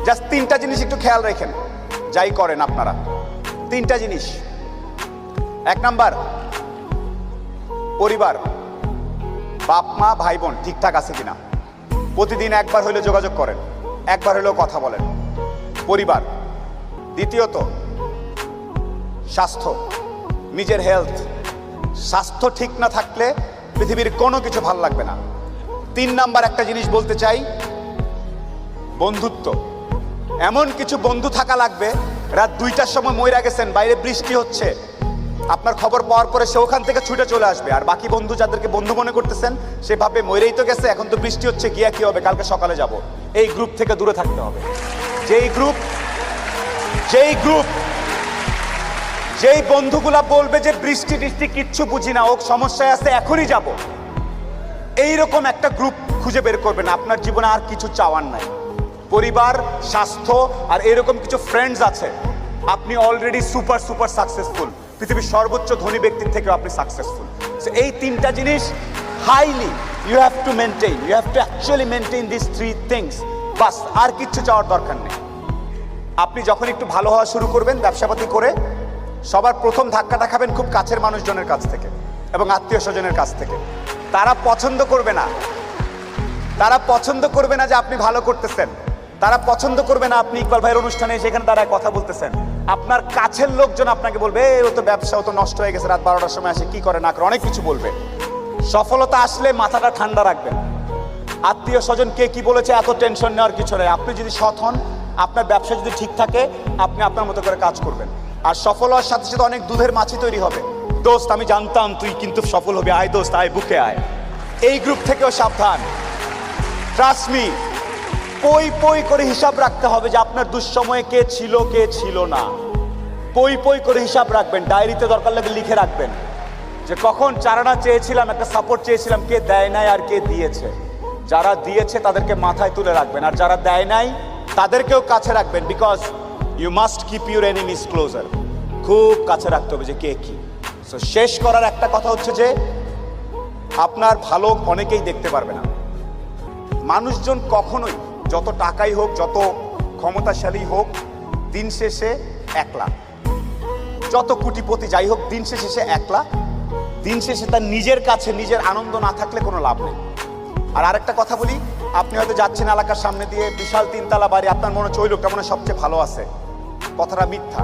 Just তিনটা জিনিস একটু খেয়াল রাখেন, যাই করেন আপনারা। তিনটা জিনিস। এক নাম্বার, পরিবার, বাপ মা ভাই বোন ঠিকঠাক আছে কিনা। প্রতিদিন একবার হইলে যোগাযোগ করেন, একবার হইলেও কথা বলেন। পরিবার। দ্বিতীয়ত, স্বাস্থ্য, নিজের হেলথ। স্বাস্থ্য ঠিক না থাকলে পৃথিবীর কোনো কিছু ভাল লাগবে না। 3 নাম্বার একটা জিনিস বলতে চাই, বন্ধুত্ব। এমন কিছু বন্ধু থাকা লাগবে, রাত 2টার সময় মইরা গেছেন, বাইরে বৃষ্টি হচ্ছে, আপনার খবর পাওয়ার পরে সে ওখান থেকে ছুটে চলে আসবে। আর বাকি বন্ধু যাদেরকে বন্ধু মনে করতেছেন, সে ভাবে মইরেই তো গেছে, এখন তো বৃষ্টি হচ্ছে, গিয়া কি হবে, কালকে সকালে যাব। এই গ্রুপ থেকে দূরে থাকতে হবে। যেই বন্ধুগুলা বলবে যে বৃষ্টি টিষ্টি কিচ্ছু বুঝি না, ও সমস্যায় আছে, এখনই যাব, এইরকম একটা গ্রুপ খুঁজে বের করবেন। আপনার জীবনে আর কিছু চাওয়ার নাই। পরিবার, স্বাস্থ্য আর এরকম কিছু ফ্রেন্ডস আছে, আপনি অলরেডি সুপার সাকসেসফুল। পৃথিবীর সর্বোচ্চ ধনী ব্যক্তির থেকেও আপনি সাকসেসফুল। সো এই তিনটা জিনিস highly you have to maintain, you have to actually maintain this 3 things. বাস, আর কিচ্ছু চাওয়ার দরকার নেই। আপনি যখন একটু ভালো হওয়া শুরু করবেন ব্যবসাপাতি করে, সবার প্রথম ধাক্কাটা খাবেন খুব কাছের মানুষজনের কাছ থেকে এবং আত্মীয় স্বজনের কাছ থেকে। তারা পছন্দ করবে না, যে আপনি ভালো করতেছেন। তারা পছন্দ করবে না আপনি ইকবাল ভাইয়ের অনুষ্ঠানে সেখানে তারা কথা বলতেছেন। আপনার কাছের লোকজন আপনাকে বলবে, ও তো ব্যবসা, ও তো নষ্ট হয়ে গেছে, রাত 12টার সময় আসে, কি করে না করে, অনেক কিছু বলবে। সফলতা আসলে মাথাটা ঠান্ডা রাখবেন। আত্মীয় স্বজন কে কি বলেছে এত টেনশন নেওয়ার কিছু নেই। আপনি যদি সৎ হন, আপনার ব্যবসা যদি ঠিক থাকে, আপনি আপনার মতো করে কাজ করবেন। আর সফল হওয়ার সাথে সাথে অনেক দুধের মাছি তৈরি হবে। দোস্ত, আমি জানতাম তুই কিন্তু সফল হবি, আয় দোস্ত আয়, বুকে আয়। এই গ্রুপ থেকেও সাবধান। ট্রাস্ট মি, পই করে হিসাব রাখতে হবে যে আপনার দুঃসময়ে কে ছিল না। পই করে হিসাব রাখবেন, ডায়েরিতে দরকার লাগে লিখে রাখবেন যে কখন চারানা চেয়েছিলাম, একটা সাপোর্ট চেয়েছিলাম, কে দেয় নাই আর কে দিয়েছে। যারা দিয়েছে তাদেরকে মাথায় তুলে রাখবেন, আর যারা দেয় নাই তাদেরকেও কাছে রাখবেন। Because you must keep your enemies closer. খুব কাছে রাখতে হবে যে কে কি। সো শেষ করার একটা কথা হচ্ছে যে আপনার ভালো অনেকেই দেখতে পারবে না। মানুষজন কখনোই, যত টাকাই হোক, যত ক্ষমতাশালী হোক, দিন শেষে একলা। যত কোটিপতি যাই হোক, দিন শেষে সে একলা। দিন শেষে তার নিজের কাছে নিজের আনন্দ না থাকলে কোনো লাভ নেই। আর আরেকটা কথা বলি, আপনি হয়তো যাচ্ছেন এলাকার সামনে দিয়ে, বিশাল 3 তলা বাড়ি, আপনার মনে হচ্ছে ওই লোকটা মনে সবচেয়ে ভালো আছে। কথাটা মিথ্যা।